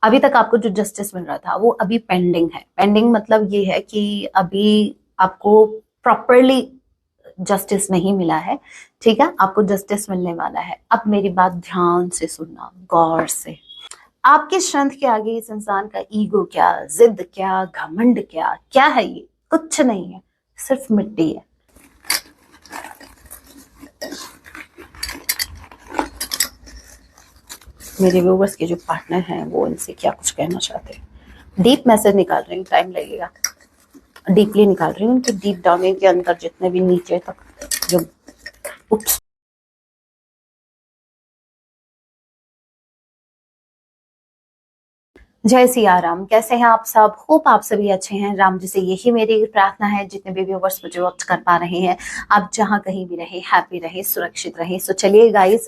अभी तक आपको जो जस्टिस मिल रहा था वो अभी पेंडिंग है। पेंडिंग मतलब ये है कि अभी आपको प्रॉपरली जस्टिस नहीं मिला है, ठीक है। आपको जस्टिस मिलने वाला है। अब मेरी बात ध्यान से सुनना, गौर से। आपके स्ट्रेंथ के आगे इस इंसान का ईगो क्या, जिद क्या, घमंड क्या, क्या है? ये कुछ नहीं है, सिर्फ मिट्टी है। मेरे व्यूवर्स के जो पार्टनर हैं वो इनसे क्या कुछ कहना चाहते हैं। डीप मैसेज निकाल रही हूँ, टाइम लगेगा। डीपली निकाल रही हूँ, उनके डीप डाउन, इनके अंदर जितने भी नीचे तक जो उप्स। जय सिया राम। कैसे हैं आप सब? होप आप सभी अच्छे हैं। राम जी से यही मेरी प्रार्थना है, जितने भी व्यूवर्स मुझे वक्त कर पा रहे हैं, आप जहां कहीं भी रहे, हैप्पी रहे, सुरक्षित रहे। सो चलिए गाइस,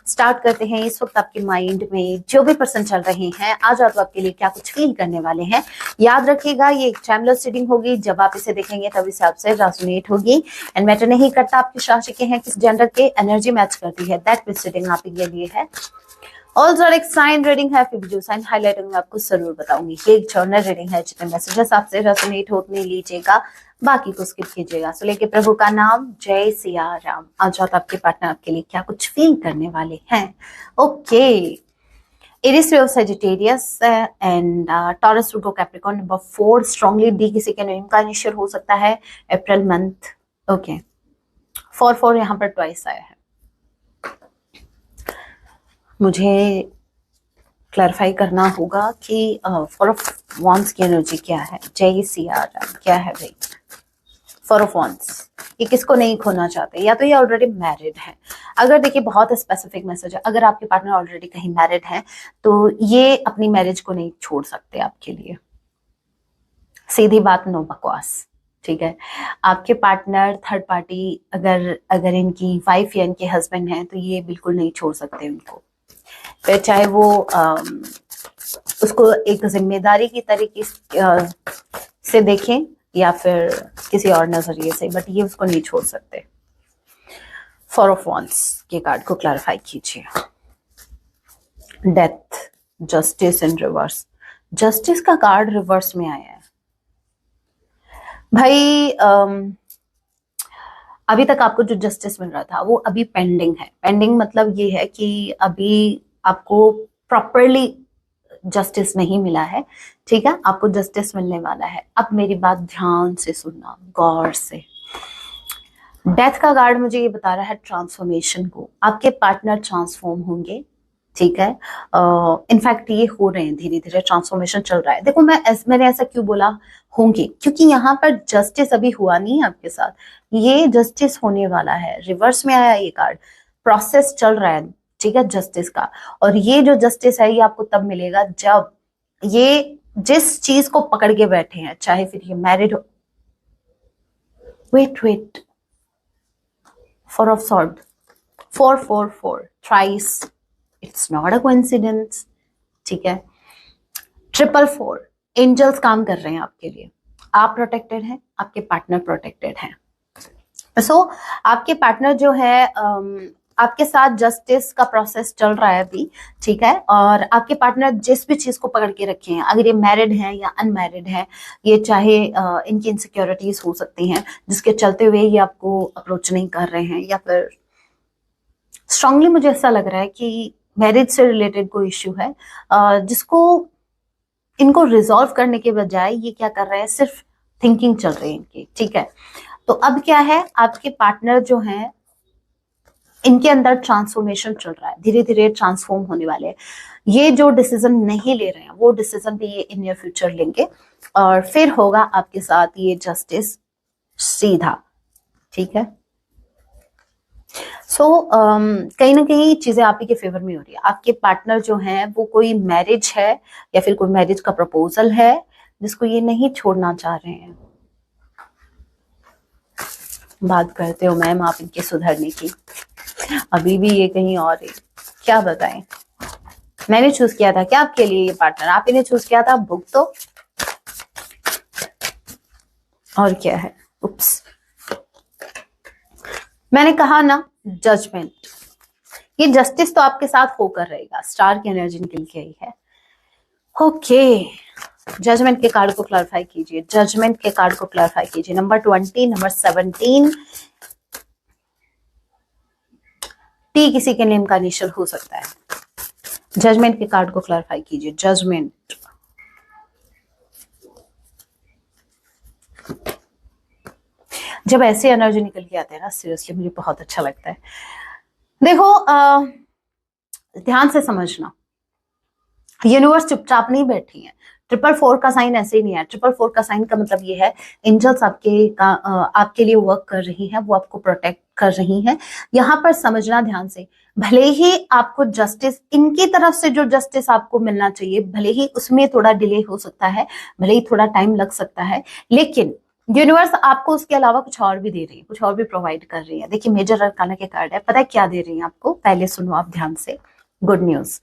स्टार्ट करते हैं। इस वक्त आपके माइंड में जो भी पर्सन चल रहे हैं, आज आप आपके लिए क्या कुछ फील करने वाले हैं। याद रखिएगा, ये एक टाइमलेस रीडिंग होगी। जब आप इसे देखेंगे तब इसे आपसे रेजोनेट होगी। एंड मैटर नहीं करता आप किस राशि के हैं, किस जेंडर के, एनर्जी मैच करती है, दैट विच रीडिंग आपके लिए है। ऑल एक साइन रीडिंग है, फिर जो साइन हाईलाइट होंगे आपको जरूर बताऊंगी। ये एक जर्नल रीडिंग है, जितने मैसेजेस आपसे रेजोनेट होने लीजिएगा, बाकी को स्किप कीजिएगा। सो लेके प्रभु का नाम, जय सिया राम। आज रात आपके पार्टनर आपके लिए क्या कुछ फील करने वाले हैं। Okay, Aries of Sagittarius and Taurus, रूटो, कैप्रिकॉर्न। नंबर 4 स्ट्रांगली डी किसी के नेम का इनिशियल हो सकता है, अप्रैल मंथ। ओके, 4 यहाँ पर ट्वाइस आया है। मुझे क्लैरिफाई करना होगा कि 4 ऑफ वॉन्ड्स की एनर्जी क्या है। जय सिया राम। क्या है भाई 4 ऑफ वॉन्ड्स? ये किसको नहीं खोना चाहते, या तो ये ऑलरेडी मैरिड है। अगर देखिए, बहुत स्पेसिफिक मैसेज है, अगर आपके पार्टनर ऑलरेडी कहीं मैरिड है तो ये अपनी मैरिज को नहीं छोड़ सकते आपके लिए। सीधी बात, नो बकवास, ठीक है। आपके पार्टनर थर्ड पार्टी अगर अगर इनकी वाइफ या इनके हस्बैंड है तो ये बिल्कुल नहीं छोड़ सकते उनको। फिर चाहे वो उसको एक जिम्मेदारी की तरीके से देखें या फिर किसी और नजरिए से, बट ये उसको नहीं छोड़ सकते। 4 ऑफ वॉन्ड्स के कार्ड को क्लैरिफाई कीजिए। Death, justice in reverse. Justice का कार्ड रिवर्स में आया है भाई। अभी तक आपको जो जस्टिस मिल रहा था वो अभी पेंडिंग है। पेंडिंग मतलब ये है कि अभी आपको प्रॉपरली जस्टिस नहीं मिला है, ठीक है। आपको जस्टिस मिलने वाला है। अब मेरी बात ध्यान से सुनना, गौर से। डेथ का कार्ड मुझे ये बता रहा है ट्रांसफॉर्मेशन को। आपके पार्टनर ट्रांसफॉर्म होंगे, ठीक है। इनफैक्ट ये हो रहे हैं, धीरे धीरे ट्रांसफॉर्मेशन चल रहा है। देखो, मैंने ऐसा क्यों बोला होंगे, क्योंकि यहाँ पर जस्टिस अभी हुआ नहीं है आपके साथ। ये जस्टिस होने वाला है। रिवर्स में आया ये कार्ड, प्रोसेस चल रहा है, ठीक है, जस्टिस का। और ये जो जस्टिस है ये आपको तब मिलेगा जब ये जिस चीज को पकड़ के बैठे हैं, चाहे फिर ये मैरिड हो। Wait, 4 of sword, 4 thrice, it's not a coincidence, ठीक है। 4 एंजल्स काम कर रहे हैं आपके लिए। आप प्रोटेक्टेड हैं, आपके पार्टनर प्रोटेक्टेड हैं। सो आपके पार्टनर जो है आपके साथ जस्टिस का प्रोसेस चल रहा है अभी, ठीक है। और आपके पार्टनर जिस भी चीज को पकड़ के रखे हैं, अगर ये मैरिड है या अनमैरिड है, ये चाहे इनकी इनसिक्योरिटीज हो सकती हैं जिसके चलते हुए ये आपको अप्रोच नहीं कर रहे हैं, या फिर स्ट्रांगली मुझे ऐसा लग रहा है कि मैरिज से रिलेटेड कोई इश्यू है जिसको इनको रिजॉल्व करने के बजाय ये क्या कर रहे हैं, सिर्फ थिंकिंग चल रही है इनकी, ठीक है। तो अब क्या है, आपके पार्टनर जो हैं इनके अंदर ट्रांसफॉर्मेशन चल रहा है, धीरे धीरे ट्रांसफॉर्म होने वाले हैं। ये जो डिसीजन नहीं ले रहे हैं वो डिसीजन भी ये इन नियर फ्यूचर लेंगे, और फिर होगा आपके साथ ये जस्टिस सीधा, ठीक है। कहीं ना कहीं चीजें आप ही के फेवर में हो रही है। आपके पार्टनर जो हैं वो कोई मैरिज है या फिर कोई मैरिज का प्रपोजल है जिसको ये नहीं छोड़ना चाह रहे हैं। बात करते हो मैम आप इनके सुधरने की, अभी भी ये कहीं और है। क्या बताएं, मैंने चूज किया था क्या आपके लिए ये पार्टनर? आप इन्हें चूज किया था, भुग तो और क्या है। उप्स, मैंने कहा ना, जजमेंट। ये जस्टिस तो आपके साथ होकर रहेगा। स्टार की एनर्जी निकल के आई है। ओके, जजमेंट के कार्ड को क्लैरिफाई कीजिए, जजमेंट के कार्ड को क्लैरिफाई कीजिए। नंबर 20, नंबर 17, टी किसी के नेम का इनिशियल हो सकता है। जजमेंट के कार्ड को क्लैरिफाई कीजिए, जजमेंट। जब ऐसे एनर्जी निकल के आते हैं ना, सीरियसली मुझे बहुत अच्छा लगता है। देखो ध्यान से समझना, यूनिवर्स चुपचाप नहीं बैठी है। 444 का साइन ऐसे ही नहीं है। 444 का साइन का मतलब ये है एंजल्स आपके लिए वर्क कर रही हैं, वो आपको प्रोटेक्ट कर रही हैं। यहाँ पर समझना ध्यान से, भले ही आपको जस्टिस, इनकी तरफ से जो जस्टिस आपको मिलना चाहिए, भले ही उसमें थोड़ा डिले हो सकता है, भले ही थोड़ा टाइम लग सकता है, लेकिन यूनिवर्स आपको उसके अलावा कुछ और भी दे रही है, कुछ और भी प्रोवाइड कर रही है। देखिए मेजर अरकाना के कार्ड है, पता है क्या दे रही है आपको? पहले सुनो आप ध्यान से, गुड न्यूज।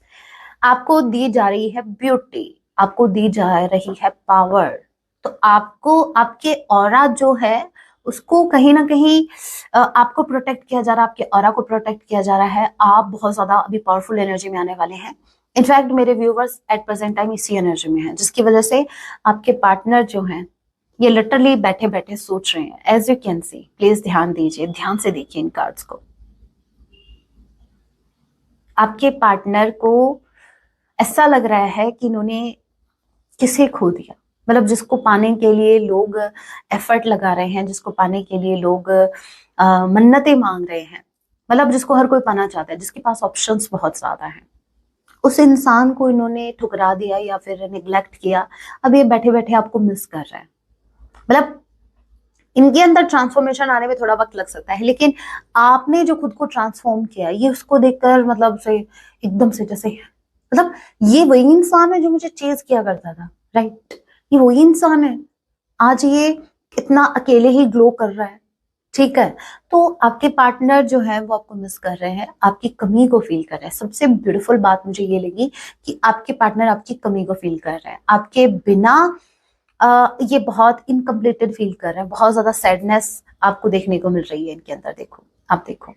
आपको दी जा रही है ब्यूटी, आपको दी जा रही है पावर। तो आपको आपके ऑरा जो है उसको कहीं ना कहीं आपको प्रोटेक्ट किया जा रहा है, आपके ऑरा को प्रोटेक्ट किया जा रहा है। आप बहुत ज्यादा अभी पावरफुल एनर्जी में आने वाले हैं। इनफैक्ट मेरे व्यूवर्स एट प्रेजेंट टाइम इसी एनर्जी में हैं, जिसकी वजह से आपके पार्टनर जो हैं ये लिटरली बैठे बैठे सोच रहे हैं। As you can see, please ध्यान दीजिए, ध्यान से देखिए इन कार्ड्स को। आपके पार्टनर को ऐसा लग रहा है कि इन्होंने किसे खो दिया, मतलब जिसको पाने के लिए लोग एफर्ट लगा रहे हैं, जिसको पाने के लिए लोग मन्नतें मांग रहे हैं, मतलब जिसको हर कोई पाना चाहता है, जिसके पास ऑप्शंस बहुत ज्यादा हैं, उस इंसान को इन्होंने ठुकरा दिया या फिर निग्लेक्ट किया। अब ये बैठे बैठे आपको मिस कर रहे हैं। मतलब इनके अंदर ट्रांसफॉर्मेशन आने में थोड़ा वक्त लग सकता है, लेकिन आपने जो खुद को ट्रांसफॉर्म किया, ये उसको देखकर मतलब से एकदम से जैसे, मतलब ये वही इंसान है जो मुझे चेज किया करता था, राइट? ये वही इंसान है, आज ये इतना अकेले ही ग्लो कर रहा है, ठीक है? तो आपके पार्टनर जो है वो आपको मिस कर रहे हैं, आपकी कमी को फील कर रहे हैं। सबसे ब्यूटीफुल बात मुझे ये लगी कि आपके पार्टनर आपकी कमी को फील कर रहे हैं, आपके बिना ये बहुत इनकम्प्लीटेड फील कर रहे हैं। बहुत ज्यादा सैडनेस आपको देखने को मिल रही है इनके अंदर। देखो, आप देखो,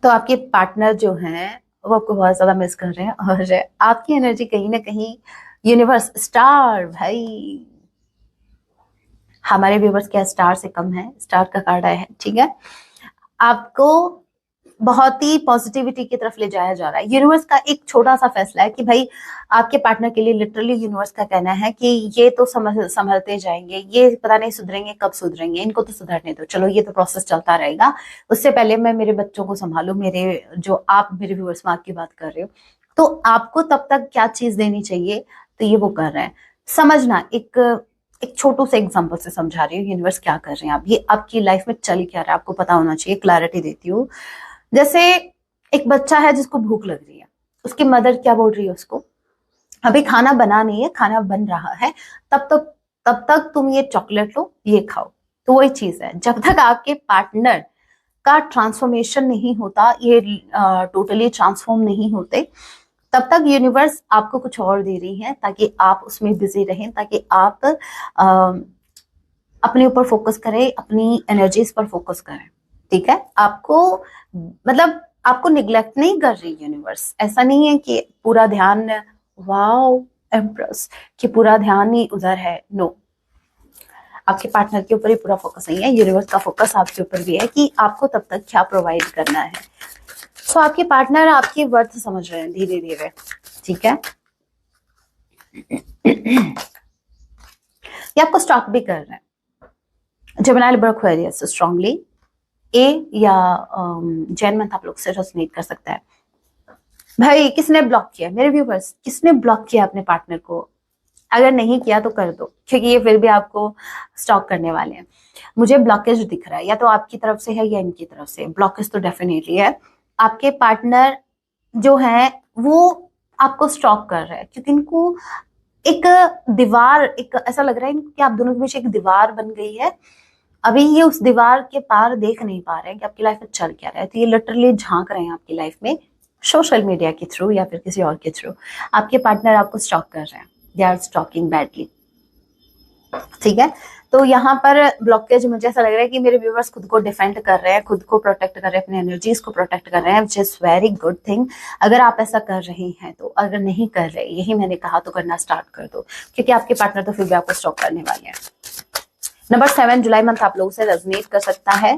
तो आपके पार्टनर जो हैं वो आपको बहुत ज्यादा मिस कर रहे हैं, और आपकी एनर्जी कहीं ना कहीं यूनिवर्स, स्टार, भाई हमारे व्यूवर्स क्या स्टार से कम है? स्टार का कार्ड आया है, ठीक है? आपको बहुत ही पॉजिटिविटी की तरफ ले जाया जा रहा है। यूनिवर्स का एक छोटा सा फैसला है कि भाई आपके पार्टनर के लिए लिटरली यूनिवर्स का कहना है कि ये तो संभलते जाएंगे, ये पता नहीं सुधरेंगे कब सुधरेंगे, इनको तो सुधरने दो, चलो ये तो प्रोसेस चलता रहेगा, उससे पहले मैं मेरे बच्चों को संभालू। मेरे जो आप मेरे व्यूवर्स में आपकी बात कर रहे हो, तो आपको तब तक क्या चीज देनी चाहिए, तो ये वो कर रहे हैं। समझना, एक छोटू से एग्जांपल से समझा रही हूँ यूनिवर्स क्या कर रहे हैं। आप ये आपकी लाइफ में चल क्या रहा है आपको पता होना चाहिए, क्लैरिटी देती हूँ। जैसे एक बच्चा है जिसको भूख लग रही है, उसकी मदर क्या बोल रही है उसको, अभी खाना बना नहीं है, खाना बन रहा है, तब तक तुम ये चॉकलेट लो, ये खाओ। तो वही चीज है, जब तक आपके पार्टनर का ट्रांसफॉर्मेशन नहीं होता, ये टोटली ट्रांसफॉर्म नहीं होते, तब तक यूनिवर्स आपको कुछ और दे रही है ताकि आप उसमें बिजी रहें, ताकि आप अपने ऊपर फोकस करें, अपनी एनर्जीज पर फोकस करें, ठीक है? आपको मतलब आपको निग्लेक्ट नहीं कर रही यूनिवर्स। ऐसा नहीं है कि पूरा ध्यान, वाओ एम्प्रेस, कि पूरा ध्यान ही उधर है, नो। आपके पार्टनर के ऊपर ही पूरा फोकस नहीं है, यूनिवर्स का फोकस आपके ऊपर भी है कि आपको तब तक क्या प्रोवाइड करना है। सो आपके पार्टनर आपकी वर्थ समझ रहे हैं धीरे धीरे, ठीक है? ये आपको स्टॉक भी कर रहे हैं। जेमिनी, लिब्रा, एक्वेरियस स्ट्रांगली ए या जैन मंथ आप लोग से रेजोनेट कर सकता है। भाई किसने ब्लॉक किया मेरे व्यूवर्स? किसने ब्लॉक किया अपने पार्टनर को? अगर नहीं किया तो कर दो, क्योंकि ये फिर भी आपको स्टॉक करने वाले हैं। मुझे ब्लॉकेज दिख रहा है, या तो आपकी तरफ से है या इनकी तरफ से। ब्लॉकेज तो डेफिनेटली है। आपके पार्टनर जो है वो आपको स्टॉक कर रहा है, क्योंकि इनको एक दीवार, एक ऐसा लग रहा है कि आप दोनों के बीच एक दीवार बन गई है। अभी ये उस दीवार के पार देख नहीं पा रहे हैं कि आपकी लाइफ में चल क्या रहा है, तो ये लिटरली झांक रहे हैं आपकी लाइफ में सोशल मीडिया के थ्रू या फिर किसी और के थ्रू। आपके पार्टनर आपको स्टॉक कर रहे हैं, दे आर स्टॉकिंग बैडली। ठीक है। तो यहाँ पर ब्लॉकेज मुझे ऐसा लग रहा है कि मेरे व्यूवर्स खुद को डिफेंड कर रहे हैं, खुद को प्रोटेक्ट कर रहे हैं, अपने एनर्जीज को प्रोटेक्ट कर रहे हैं, which is very good thing. अगर आप ऐसा कर रहे हैं तो, अगर नहीं कर रहे, यही मैंने कहा, तो करना स्टार्ट कर दो, क्योंकि आपके पार्टनर तो फिर भी आपको स्टॉप करने वाले हैं। नंबर 7, जुलाई मंथ आप लोगों से रेजोनेट कर सकता है।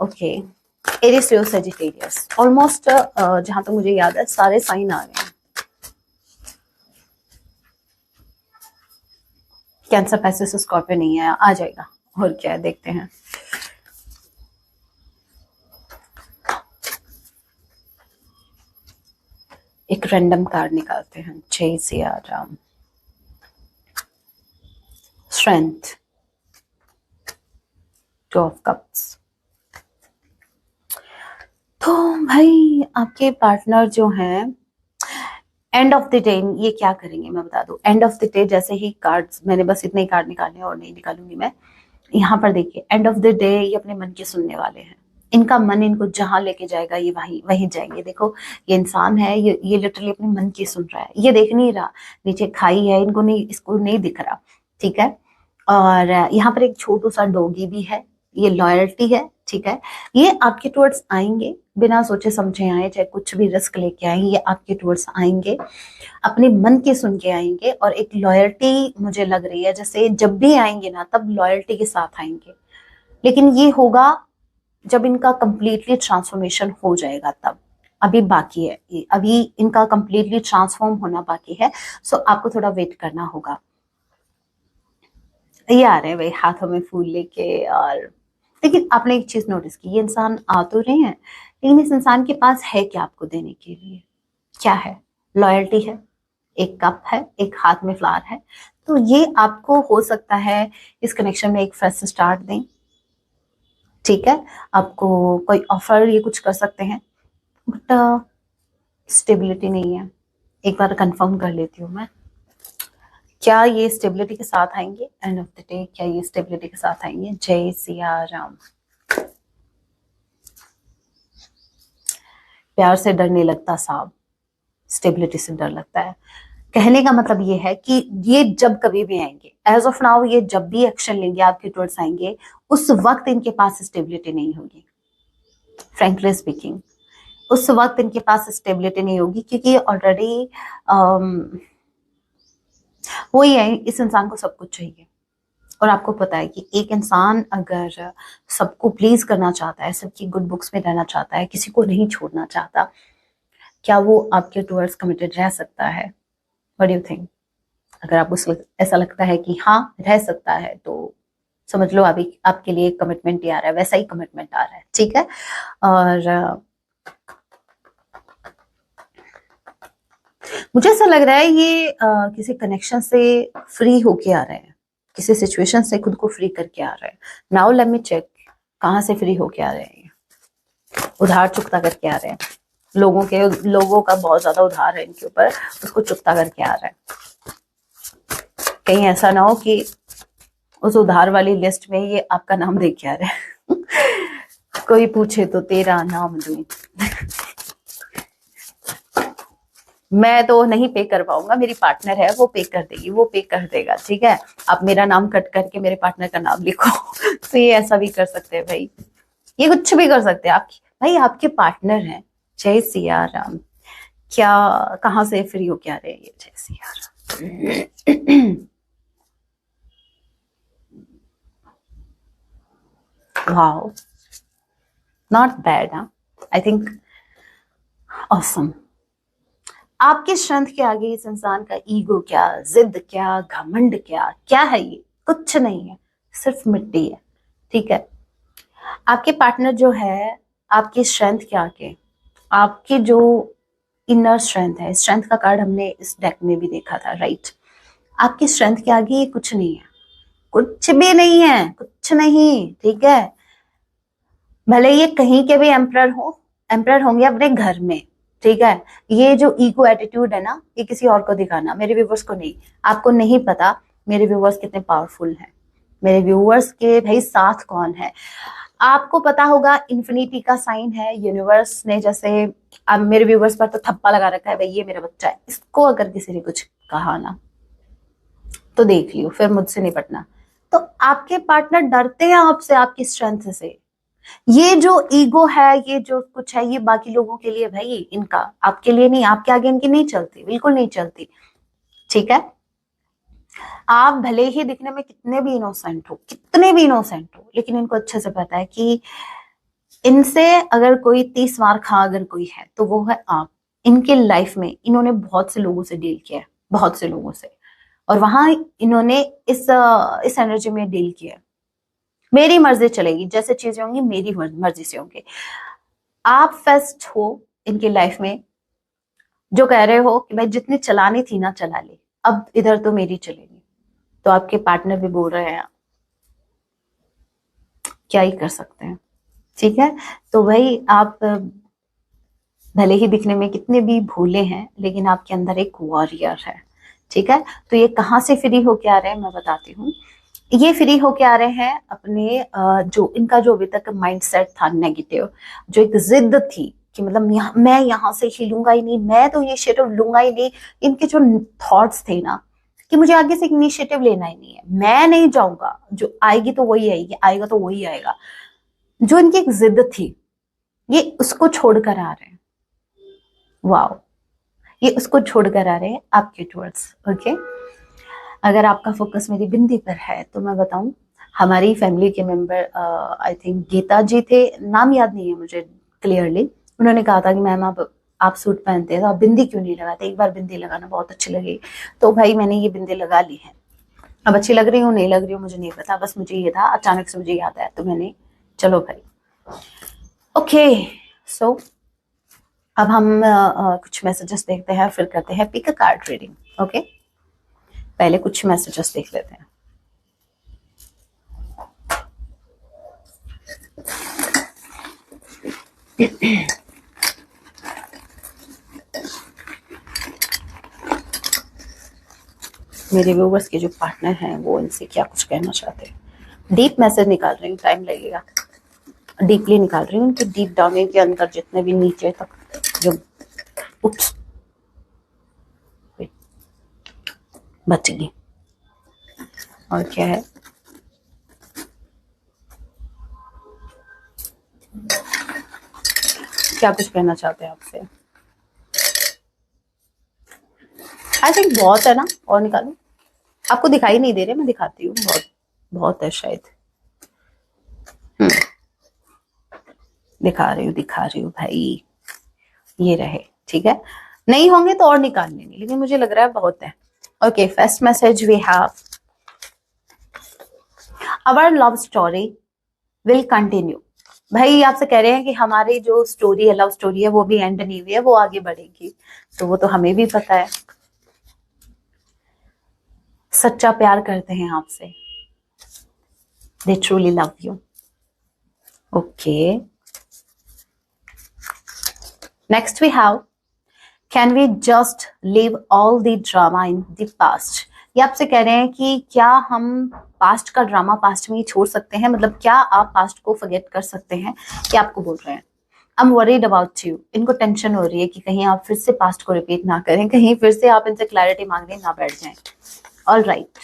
ओके, एरिस, लियो, सजिटेरियस, ऑलमोस्ट जहां तक मुझे याद है सारे साइन आ रहे हैं। कैंसर, पैसिस, स्कॉर्पियो नहीं है, आ जाएगा, और क्या है देखते हैं। एक रैंडम कार्ड निकालते हैं। जय Siya Ram. Strength, 2 of cups. तो भाई आपके पार्टनर जो हैं, एंड ऑफ द डे ये क्या करेंगे मैं बता दूं। एंड ऑफ द डे जैसे ही कार्ड्स, मैंने बस इतने ही कार्ड निकाले और नहीं निकालूंगी मैं। यहाँ पर देखिए, एंड ऑफ द डे ये अपने मन के सुनने वाले हैं। इनका मन इनको जहां लेके जाएगा ये वहीं वहीं जाएंगे। देखो ये इंसान है, ये लिटरली अपने मन की सुन रहा है, ये देख नहीं रहा नीचे खाई है, इनको नहीं, इसको नहीं दिख रहा। ठीक है। और यहाँ पर एक छोटू सा डॉगी भी है, ये लॉयल्टी है। ठीक है। ये आपके टुवर्ड्स आएंगे, बिना सोचे समझे आए, चाहे कुछ भी रिस्क लेके आए, ये आपके टुवर्ड्स आएंगे, अपने मन की सुन के आएंगे। और एक लॉयल्टी मुझे लग रही है, जैसे जब भी आएंगे ना तब लॉयल्टी के साथ आएंगे, लेकिन ये होगा जब इनका कंप्लीटली ट्रांसफॉर्मेशन हो जाएगा तब। अभी बाकी है ये, अभी इनका कंप्लीटली ट्रांसफॉर्म होना बाकी है। सो आपको थोड़ा वेट करना होगा। ये आ रहे हैं भाई हाथों में फूल लेके। और लेकिन आपने एक चीज नोटिस की, ये इंसान आ तो रहे हैं, लेकिन इस इंसान के पास है क्या आपको देने के लिए? क्या है? लॉयल्टी है, एक कप है, एक हाथ में फ्लावर है। तो ये आपको हो सकता है इस कनेक्शन में एक फ्रेश स्टार्ट दें। ठीक है। आपको कोई ऑफर ये कुछ कर सकते हैं, बट स्टेबिलिटी नहीं है। एक बार कंफर्म कर लेती हूँ मैं, क्या ये स्टेबिलिटी के साथ आएंगे? एंड ऑफ द डे क्या ये स्टेबिलिटी के साथ आएंगे? जय सिया राम। प्यार से डर नहीं लगता साहब, स्टेबिलिटी से डर लगता है। कहने का मतलब ये है कि ये जब कभी भी आएंगे, एज ऑफ नाउ ये जब भी एक्शन लेंगे आपके टुवर्ड्स आएंगे, उस वक्त इनके पास स्टेबिलिटी नहीं होगी। फ्रैंकली स्पीकिंग, उस वक्त इनके पास स्टेबिलिटी नहीं होगी, क्योंकि ऑलरेडी वही है, इस इंसान को सब कुछ चाहिए। और आपको पता है कि एक इंसान अगर सबको प्लीज करना चाहता है, सबकी गुड बुक्स में रहना चाहता है, किसी को नहीं छोड़ना चाहता, क्या वो आपके टुवर्ड्स कमिटेड रह सकता है? What do you think? अगर आपको ऐसा लगता है कि हाँ रह सकता है, तो समझ लो अभी आपके लिए कमिटमेंट ही आ रहा है, वैसा ही कमिटमेंट आ रहा है। ठीक है। और मुझे ऐसा लग रहा है ये किसी कनेक्शन से फ्री होके आ रहे हैं, किसी सिचुएशन से खुद को फ्री करके आ रहे हैं। नाउ लेट मी चेक, कहाँ से फ्री होके आ रहे हैं? उधार चुकता करके आ रहे हैं। लोगों का बहुत ज्यादा उधार है इनके ऊपर, उसको चुकता करके आ रहा है। कहीं ऐसा ना हो कि उस उधार वाली लिस्ट में ये आपका नाम देख के आ रहा है। कोई पूछे तो तेरा नाम दूं। मैं तो नहीं पे कर पाऊंगा, मेरी पार्टनर है वो पे कर देगी, वो पे कर देगा। ठीक है। आप मेरा नाम कट करके मेरे पार्टनर का नाम लिखो। तो ये ऐसा भी कर सकते हैं भाई, ये कुछ भी कर सकते हैं। आप भाई आपके पार्टनर हैं। जय सिया राम। क्या कहाँ से फ्री हो क्या रहे हैं ये? जय Siya Ram. Wow, not bad. I think awesome. आपके स्ट्रेंथ के आगे इस इंसान का ईगो क्या, जिद क्या, घमंड क्या, क्या है? ये कुछ नहीं है, सिर्फ मिट्टी है। ठीक है। आपके पार्टनर जो है, आपकी स्ट्रेंथ के आगे, आपकी जो इनर स्ट्रेंथ है, स्ट्रेंथ का कार्ड हमने इस डेक में भी देखा था, राइट? आपकी स्ट्रेंथ के आगे ये कुछ नहीं है, कुछ भी नहीं है, कुछ नहीं। ठीक है। भले ये कहीं के भी एम्परर हो, एम्परर होंगे अपने घर में। ठीक है। ये जो ईगो एटीट्यूड है ना, ये किसी और को दिखाना, मेरे व्यूवर्स को नहीं। आपको नहीं पता मेरे व्यूवर्स कितने पावरफुल हैं, मेरे व्यूवर्स के भाई साथ कौन है। आपको पता होगा इन्फिनिटी का साइन है, यूनिवर्स ने जैसे अब मेरे व्यूवर्स पर तो थप्पा लगा रखा है, भाई ये मेरा बच्चा है। इसको अगर किसी ने कुछ कहा ना, तो देख लियो, फिर मुझसे निपटना। तो आपके पार्टनर डरते हैं आपसे, आपकी स्ट्रेंथ से। ये जो ईगो है, ये जो कुछ है, ये बाकी लोगों के लिए भाई, इनका, आपके लिए नहीं। आपके आगे इनकी नहीं चलती, बिल्कुल नहीं चलती, ठीक है। आप भले ही दिखने में कितने भी इनोसेंट हो, कितने भी इनोसेंट हो, लेकिन इनको अच्छे से पता है कि इनसे अगर कोई 30 मार खा अगर कोई है तो वो है आप। इनके लाइफ में इन्होंने बहुत से लोगों से डील किया है, बहुत से लोगों से, और वहां इन्होंने इस एनर्जी में डील किया है। मेरी मर्जी चलेगी, जैसे चीजें होंगी मेरी मर्जी से होंगी। आप फेस्ट हो इनकी लाइफ में, जो कह रहे हो कि भाई जितनी चलानी थी ना चला ली, अब इधर तो मेरी चलेगी। तो आपके पार्टनर भी बोल रहे हैं, क्या ही कर सकते हैं, ठीक है। तो भाई आप भले ही दिखने में कितने भी भोले हैं, लेकिन आपके अंदर एक वॉरियर है, ठीक है। तो ये कहाँ से फ्री होके आ रहे हैं मैं बताती हूँ। ये फ्री होके आ रहे हैं अपने जो इनका जो अभी तक माइंडसेट था नेगेटिव, जो एक जिद थी कि मतलब मैं यहाँ से हिलूंगा ही नहीं, मैं तो इनिशिएटिव लूंगा ही नहीं। इनके जो थॉट्स थे ना कि मुझे आगे से इनिशिएटिव लेना ही नहीं है, मैं नहीं जाऊंगा, जो आएगी तो वही आएगी, आएगा तो वही आएगा, जो इनकी एक जिद थी, ये उसको छोड़कर आ रहे हैं। वाओ, ये उसको छोड़कर आ रहे हैं आपके टूवर्ड्स, ओके। अगर आपका फोकस मेरी बिंदी पर है तो मैं बताऊं, हमारी फैमिली के मेंबर आई थिंक गीता जी थे, नाम याद नहीं है मुझे क्लियरली। उन्होंने कहा था कि मैम आप सूट पहनते हैं तो आप बिंदी क्यों नहीं लगाते, एक बार बिंदी लगाना बहुत अच्छी लगी। तो भाई मैंने ये बिंदी लगा ली है। अब अच्छी लग रही हूँ नहीं लग रही हूँ मुझे नहीं पता, बस मुझे ये था, अचानक से मुझे याद आया तो मैंने, चलो भाई, ओके। सो अब हम कुछ मैसेजेस देखते हैं, फिर करते हैं pick a card reading, okay. पहले कुछ मैसेजेस देख लेते हैं। मेरे व्यूवर्स के जो पार्टनर हैं वो इनसे क्या कुछ कहना चाहते हैं। डीप मैसेज निकाल रही हूँ, टाइम लगेगा, डीपली निकाल रही हूँ उनके डीप डाउन के अंदर जितने भी नीचे तक जो, उप्स, बच गई। और क्या है, क्या कुछ कहना चाहते हैं आपसे। आई थिंक बहुत है ना, और निकालो। आपको दिखाई नहीं दे रहे, मैं दिखाती हूँ, बहुत बहुत है शायद। दिखा रही हूँ भाई, ये रहे, ठीक है। नहीं होंगे तो और निकाल लेंगे, लेकिन मुझे लग रहा है बहुत है। Okay, first message we have, our love story will continue. भाई आपसे कह रहे हैं कि हमारी जो स्टोरी है, लव स्टोरी है, वो भी एंड नहीं हुई है, वो आगे बढ़ेगी। तो वो तो हमें भी पता है, सच्चा प्यार करते हैं आपसे, they truly love you, okay. Next we have, can we just leave all the drama in the past. ये आपसे कह रहे हैं कि क्या हम पास्ट का ड्रामा पास्ट में ही छोड़ सकते हैं, मतलब क्या आप पास्ट को फॉरगेट कर सकते हैं, क्या आपको बोल रहे हैं। I am worried about you, इनको टेंशन हो रही है कि कहीं आप फिर से पास्ट को रिपीट ना करें, कहीं फिर से आप इनसे क्लैरिटी मांगने ना बैठ जाएं। All right,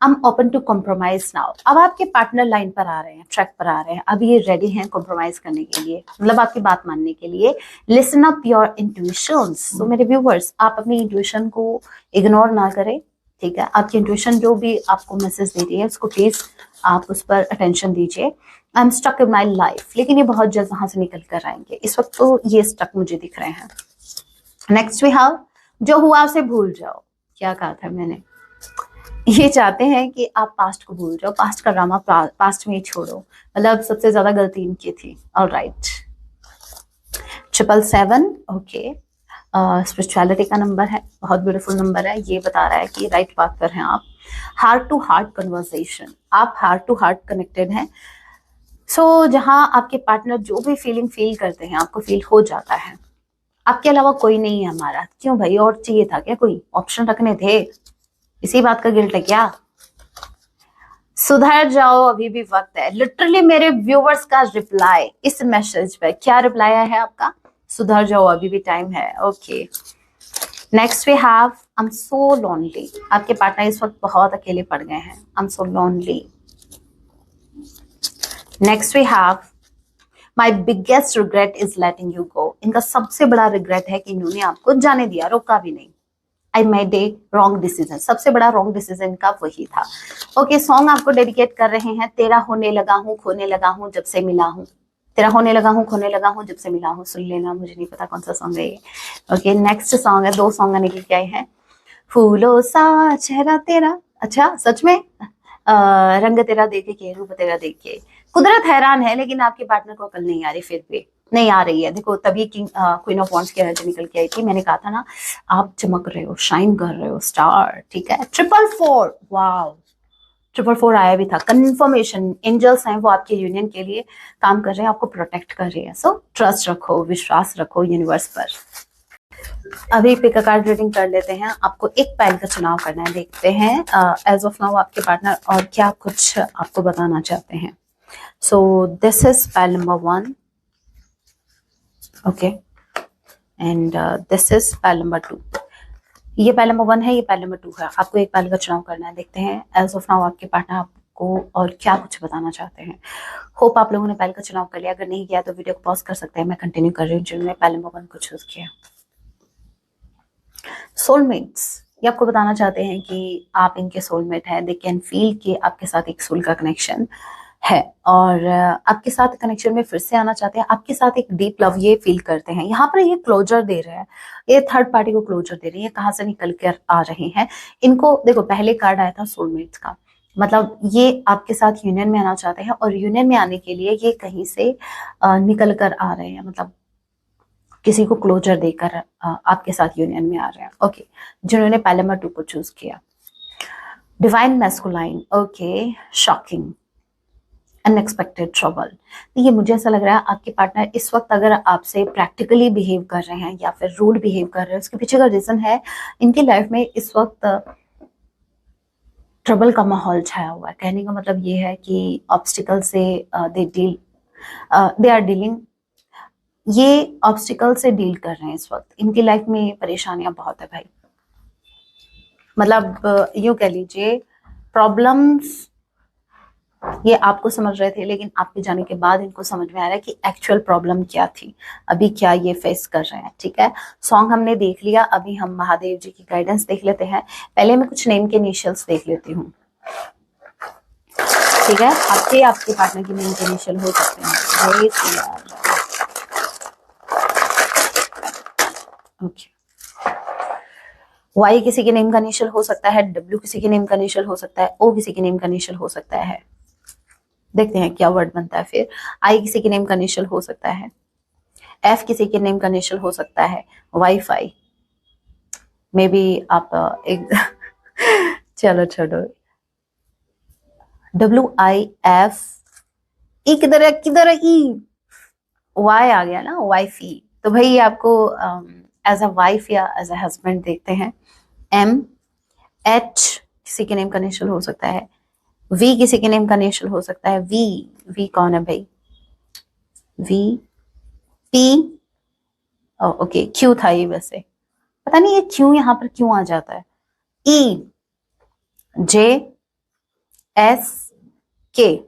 I am open to compromise now. अब आपके पार्टनर लाइन पर आ रहे हैं, ट्रैक पर आ रहे हैं, अब ये रेडी हैं कॉम्प्रोमाइज करने के लिए, मतलब आपकी बात मानने के लिए। Listen up your intuitions. तो मेरे व्यूवर्स, आप अपनी इंट्यूशन को इग्नोर ना करें, ठीक है। आपकी इंट्यूशन जो भी आपको मैसेज दे रही है उसको प्लीज आप उस पर अटेंशन दीजिए। I am stuck in my life, लेकिन ये बहुत जल्द वहां से निकल कर आएंगे, इस वक्त तो ये स्टक मुझे दिख रहे हैं। नेक्स्ट वी हैव, जो हुआ उसे भूल जाओ। क्या कहा था मैंने, ये चाहते हैं कि आप पास्ट को भूल जाओ, पास्ट का ड्रामा पास्ट में ही छोड़ो, मतलब सबसे ज्यादा गलती इनकी थी। All right, 777, okay. स्पिरिचुअलिटी का नंबर है, बहुत ब्यूटीफुल नंबर है, ये बता रहा है कि राइट पाथ पर हैं आप। हार्ट टू हार्ट कन्वर्सेशन, आप हार्ट टू हार्ट कनेक्टेड हैं। सो जहां आपके पार्टनर जो भी फीलिंग फील करते हैं आपको फील हो जाता है। आपके अलावा कोई नहीं है हमारा, क्यों भाई, और चाहिए था क्या, कोई ऑप्शन रखने थे, इसी बात का गिल्ट है क्या। सुधर जाओ, अभी भी वक्त है। लिटरली मेरे व्यूवर्स का रिप्लाई इस मैसेज पे, क्या रिप्लाई है आपका, सुधर जाओ अभी भी टाइम है, okay. Next we have I am so lonely, आपके पार्टनर इस वक्त बहुत अकेले पड़ गए हैं, I am so lonely. Next we have my biggest regret is letting you go, इनका सबसे बड़ा रिग्रेट है कि इन्होंने आपको जाने दिया, रोका भी नहीं। I made a wrong decision, सबसे बड़ा रॉन्ग डिसीजन का वही था। ओके, सॉन्ग आपको डेडिकेट कर रहे हैं, तेरा होने लगा हूँ खोने लगा हूँ जब से मिला हूँ, तेरा होने लगा हूँ खोने लगा हूँ जब से मिला हूँ, सुन लेना, मुझे नहीं पता कौन सा सॉन्ग है ये। ओके, नेक्स्ट सॉन्ग है, 2 सॉन्ग निकल के आए हैं। फूलों सा चेहरा तेरा, अच्छा सच में, रंग तेरा देख के, रूप तेरा देख के, कुदरत हैरान है, लेकिन आपके पार्टनर को अकल नहीं आ रही, फिर भी नहीं आ रही है। देखो तभी क्वीन ऑफ वॉन्ड्स की एनर्जी निकल के आई थी, मैंने कहा था ना आप चमक रहे हो, शाइन कर रहे हो, स्टार, ठीक है। 444, वाओ, 444 आया भी था, कंफर्मेशन, एंजल्स हैं वो आपके यूनियन के लिए काम कर रहे हैं, आपको प्रोटेक्ट कर रहे हैं। सो ट्रस्ट रखो, विश्वास रखो यूनिवर्स पर। अभी पिक अ कार्ड रीडिंग कर लेते हैं, आपको एक पाइल का चुनाव करना है, देखते हैं एज ऑफ नाउ आपके पार्टनर और क्या कुछ आपको बताना चाहते हैं। So this is pile number 1, okay, and this is pile number 2। ये पाइल नंबर 1 है, ये पाइल नंबर 2 है, आपको एक पाइल का चुनाव करना है, देखते हैं एज ऑफ नाउ आपके पार्टनर आपको और क्या कुछ बताना चाहते हैं। होप आप लोगों ने पाइल का चुनाव कर लिया, अगर नहीं किया तो वीडियो को पॉज कर सकते हैं, मैं कंटिन्यू कर रही हूँ जिन्होंने पाइल नंबर 1 को चूज किया। सोलमेट्स, ये आपको बताना चाहते हैं कि आप इनके सोलमेट हैं, दे कैन फील कि आपके साथ एक सोल का कनेक्शन है और आपके साथ कनेक्शन में फिर से आना चाहते हैं, आपके साथ एक डीप लव ये फील करते हैं। यहाँ पर ये क्लोजर दे रहे हैं, ये थर्ड पार्टी को क्लोजर दे रहे हैं, कहाँ से निकल कर आ रहे हैं। इनको देखो, पहले कार्ड आया था सोलमेट्स का, मतलब ये आपके साथ यूनियन में आना चाहते हैं और यूनियन में आने के लिए ये कहीं से निकल कर आ रहे हैं, मतलब किसी को क्लोजर देकर आपके साथ यूनियन में आ रहे हैं। ओके, जिन्होंने पहले नंबर 2 को चूज किया, divine masculine, okay, shocking, unexpected trouble. ये मुझे ऐसा लग रहा है आपके पार्टनर इस वक्त अगर आपसे प्रैक्टिकली बिहेव कर रहे हैं या फिर रूड बिहेव कर रहे हैं, उसके पीछे का रीजन है इनकी लाइफ में इस वक्त ट्रबल का माहौल छाया हुआ है। कहने का मतलब ये है कि ऑब्स्टिकल से दे आर डीलिंग, ये ऑब्स्टिकल से डील कर रहे हैं इस वक्त, इनकी लाइफ में परेशानियां बहुत है भाई, मतलब यूं कह लीजिए प्रॉब्लम्स ये आपको समझ रहे थे, लेकिन आपके जाने के बाद इनको समझ में आ रहा है कि एक्चुअल प्रॉब्लम क्या थी, अभी क्या ये फेस कर रहे हैं। ठीक है, सॉन्ग हमने देख लिया, अभी हम महादेव जी की गाइडेंस देख लेते हैं। पहले मैं कुछ नेम के इनिशियल्स देख लेती हूँ, ठीक है, आपके पार्टनर की नेम के इनिशियल हो सकते हैं। ओके, वाई किसी के नेम का इनिशियल हो सकता है, डब्ल्यू किसी के नेम का इनिशियल हो सकता है, ओ किसी के नेम का इनिशियल हो सकता है, देखते हैं क्या वर्ड बनता है। फिर आई किसी के नेम का इनिशियल हो सकता है, एफ किसी के नेम का इनिशियल हो सकता है, वाईफाई मे बी आप एक चलो छोड़ो, WIF, ई किधर ई, वाई आ गया ना, वाईफी, तो भाई आपको एज अ वाइफ या एज अ हस्बैंड देखते हैं। MH किसी के नेम का इनिशियल हो सकता है, V किसी के नेम का इनिशियल हो सकता है, V कौन है भाई, V P, ओके, Q था ये, वैसे पता नहीं ये Q यहाँ पर क्यों आ जाता है, E J S K,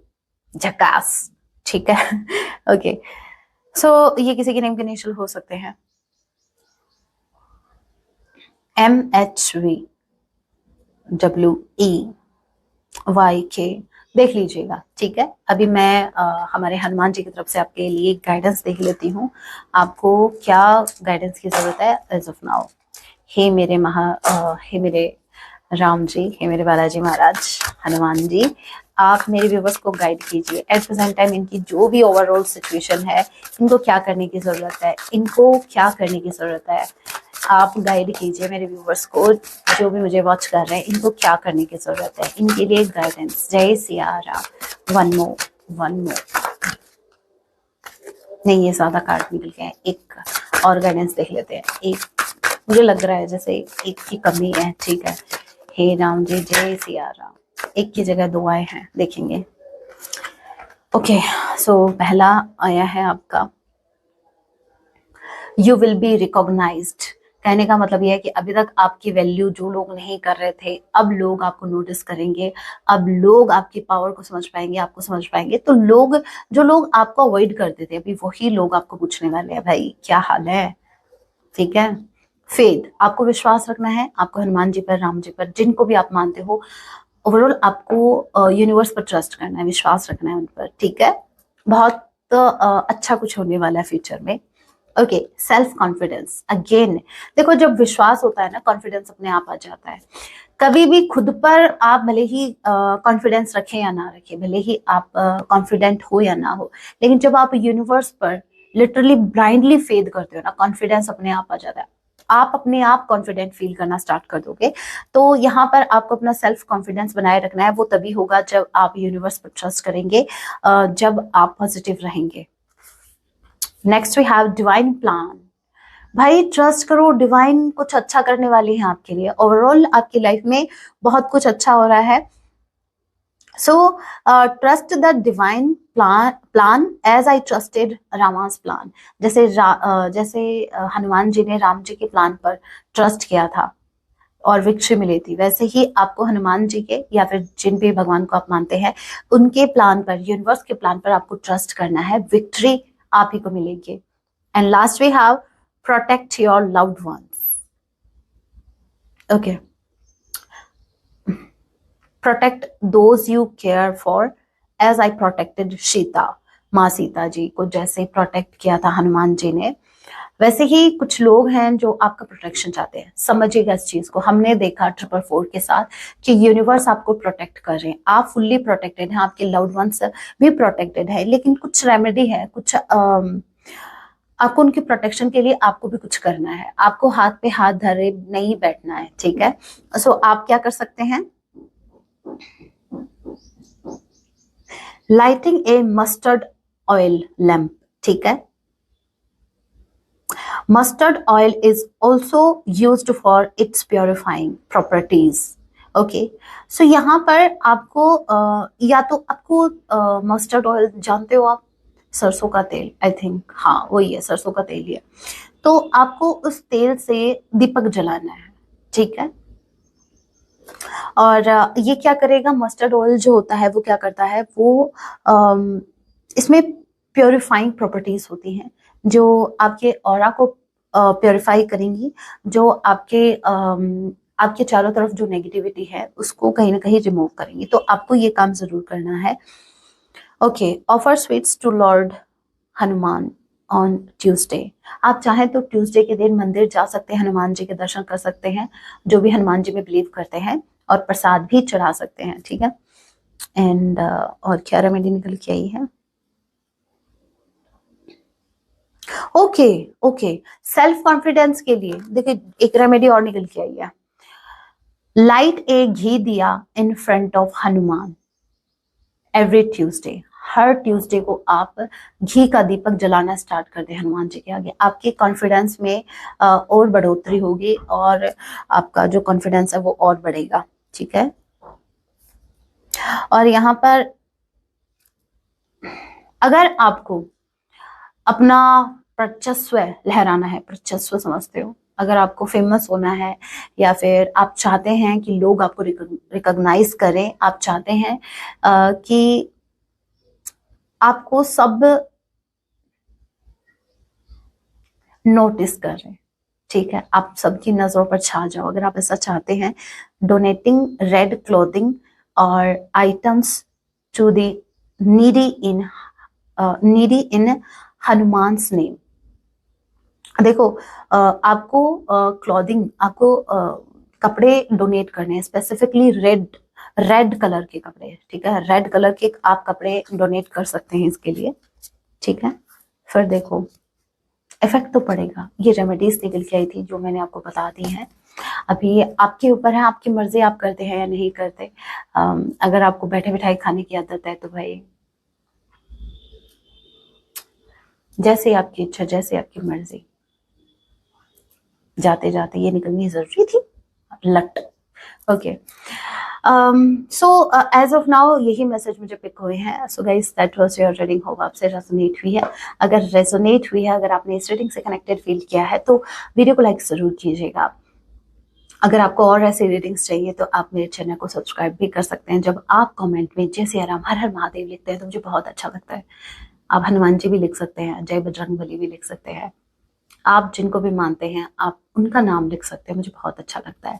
झकास, ठीक है। ओके, सो ये किसी के नेम के इनिशियल हो सकते हैं, MHV WEYK, देख लीजिएगा। ठीक है, अभी मैं हमारे हनुमान जी की तरफ से आपके लिए गाइडेंस देख लेती हूँ, आपको क्या गाइडेंस की जरूरत है एज ऑफ नाउ। हे मेरे राम जी, हे मेरे बालाजी महाराज, हनुमान जी, आप मेरे व्यूवर्स को गाइड कीजिए। एट प्रेजेंट टाइम इनकी जो भी ओवरऑल सिचुएशन है, इनको क्या करने की जरूरत है, इनको क्या करने की जरूरत है, आप गाइड कीजिए मेरे व्यूवर्स को, जो भी मुझे वॉच कर रहे हैं, इनको क्या करने की जरूरत है, इनके लिए गाइडेंस। जय सिया राम। वन मोर, नहीं ये ज्यादा कार्ड निकल गए, एक और गाइडेंस देख लेते हैं। एक मुझे लग रहा है जैसे एक की कमी है, ठीक है। हे राम जी, जय सिया राम, एक की जगह 2 आए हैं, देखेंगे। ओके, सो पहला आया है आपका, यू विल बी रिकॉग्नाइज्ड कहने का मतलब यह है कि अभी तक आपकी वैल्यू जो लोग नहीं कर रहे थे, अब लोग आपको नोटिस करेंगे, अब लोग आपकी पावर को समझ पाएंगे, आपको समझ पाएंगे। तो लोग, जो लोग आपको अवॉइड करते थे, अभी वही लोग आपको पूछने वाले हैं, भाई क्या हाल है, ठीक है। फेथ, आपको विश्वास रखना है, आपको हनुमान जी पर, राम जी पर, जिनको भी आप मानते हो, ओवरऑल आपको यूनिवर्स पर ट्रस्ट करना है, विश्वास रखना है उन पर, ठीक है। बहुत अच्छा कुछ होने वाला है फ्यूचर में। ओके, सेल्फ कॉन्फिडेंस, अगेन देखो जब विश्वास होता है ना, कॉन्फिडेंस अपने आप आ जाता है। कभी भी खुद पर आप भले ही कॉन्फिडेंस रखें या ना रखें, भले ही आप कॉन्फिडेंट हो या ना हो, लेकिन जब आप यूनिवर्स पर लिटरली ब्लाइंडली फेथ करते हो ना, कॉन्फिडेंस अपने आप आ जाता है। आप अपने आप कॉन्फिडेंट फील करना स्टार्ट कर दोगे। तो यहाँ पर आपको अपना सेल्फ कॉन्फिडेंस बनाए रखना है, वो तभी होगा जब आप यूनिवर्स पर ट्रस्ट करेंगे, जब आप पॉजिटिव रहेंगे। Next we have divine plan. भाई ट्रस्ट करो, डिवाइन कुछ अच्छा करने वाली है आपके लिए, ओवरऑल आपकी लाइफ में बहुत कुछ अच्छा हो रहा है। So trust the divine plan as I trusted Rama's plan. जैसे हनुमान जी ने राम जी के प्लान पर ट्रस्ट किया था और विक्ट्री मिली थी, वैसे ही आपको हनुमान जी के या फिर जिन भी भगवान को आप मानते हैं उनके प्लान पर, यूनिवर्स के प्लान पर आपको ट्रस्ट करना है, विक्ट्री आप ही को मिलेगी। And last we have protect your loved ones. Okay, protect those you care for as I protected Sita. माँ सीता जी को जैसे प्रोटेक्ट किया था हनुमान जी ने, वैसे ही कुछ लोग हैं जो आपका प्रोटेक्शन चाहते हैं। समझिएगा इस चीज को, हमने देखा 444 के साथ कि यूनिवर्स आपको प्रोटेक्ट कर रहे हैं, आप फुल्ली प्रोटेक्टेड हैं, आपके लव्ड वंस भी प्रोटेक्टेड है, लेकिन कुछ रेमेडी है, कुछ आपको उनकी प्रोटेक्शन के लिए आपको भी कुछ करना है, आपको हाथ पे हाथ धरे नहीं बैठना है, ठीक है। सो आप क्या कर सकते हैं, lighting a mustard oil lamp, ठीक है। Mustard oil is also used for its purifying properties. Okay, so यहाँ पर आपको या तो आपको मस्टर्ड ऑयल जानते हो आप, सरसों का तेल, आई थिंक, हाँ वही है, सरसों का तेल ही है। तो आपको उस तेल से दीपक जलाना है, ठीक है। और ये क्या करेगा, मस्टर्ड ऑयल जो होता है वो क्या करता है, वो इसमें प्योरीफाइंग प्रॉपर्टीज होती हैं जो आपके ऑरा को प्योरीफाई करेंगी, जो आपके चारों तरफ जो नेगेटिविटी है उसको कहीं ना कहीं रिमूव करेंगी। तो आपको ये काम जरूर करना है। Okay, offer sweets to lord Hanuman on Tuesday. आप चाहें तो ट्यूसडे के दिन मंदिर जा सकते हैं, हनुमान जी के दर्शन कर सकते हैं, जो भी हनुमान जी में बिलीव करते हैं, और प्रसाद भी चढ़ा सकते हैं, ठीक है। एंड और क्या रेमेडी निकल के आई है, ओके ओके, सेल्फ कॉन्फिडेंस के लिए देखिए एक रेमेडी और निकल के आई है, लाइट ए घी दिया in front of Hanuman every Tuesday. Her Tuesday को आप घी का दीपक जलाना स्टार्ट कर दें हनुमान जी के आगे, आपके कॉन्फिडेंस में और बढ़ोतरी होगी और आपका जो कॉन्फिडेंस है वो और बढ़ेगा, ठीक है। और यहाँ पर अगर आपको अपना वर्चस्व लहराना है, वर्चस्व समझते हो, अगर आपको फेमस होना है या फिर आप चाहते हैं कि लोग आपको रिकॉग्नाइज करें, आप चाहते हैं कि आपको सब नोटिस कर रहे हैं, ठीक है, आप सबकी नजरों पर छा जाओ, अगर आप ऐसा चाहते हैं, डोनेटिंग रेड क्लोथिंग और items to the needy in Hanuman's name. देखो आपको क्लॉथिंग, आपको कपड़े डोनेट करने हैं, स्पेसिफिकली रेड कलर के कपड़े, ठीक है, रेड कलर के आप कपड़े डोनेट कर सकते हैं इसके लिए, ठीक है। फिर देखो इफेक्ट तो पड़ेगा, ये रेमेडीज निकल के आई थी जो मैंने आपको बता दी हैं। अभी आपके ऊपर है, आपकी मर्जी, आप करते हैं या नहीं करते। अगर आपको बैठे बिठाए खाने की आदत है तो भाई जैसे आपकी इच्छा, जैसे आपकी मर्जी। जाते जाते ये निकलनी जरूरी थी लट। Okay, so as of now यही मैसेज मुझे पिक हुए हैं. So guys that was your reading. Hope आपसे रेजोनेट हुई है. अगर रेजोनेट हुई है, अगर आपने इस रीडिंग से कनेक्टेड फील किया है तो वीडियो को लाइक जरूर कीजिएगा. अगर आपको और ऐसी रीडिंग्स चाहिए तो आप मेरे चैनल को सब्सक्राइब भी कर सकते हैं. जब आप कमेंट में जय सिया राम, हर हर महादेव लिखते हैं तो मुझे बहुत अच्छा लगता है. आप हनुमान जी भी लिख सकते हैं, जय बजरंगबली भी लिख सकते हैं. आप जिनको भी मानते हैं आप उनका नाम लिख सकते हैं, मुझे बहुत अच्छा लगता है.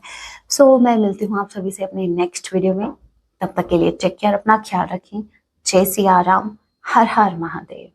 सो मैं मिलती हूँ आप सभी से अपने नेक्स्ट वीडियो में. तब तक के लिए टेक केयर, अपना ख्याल रखें. जय सिया राम, हर हर महादेव.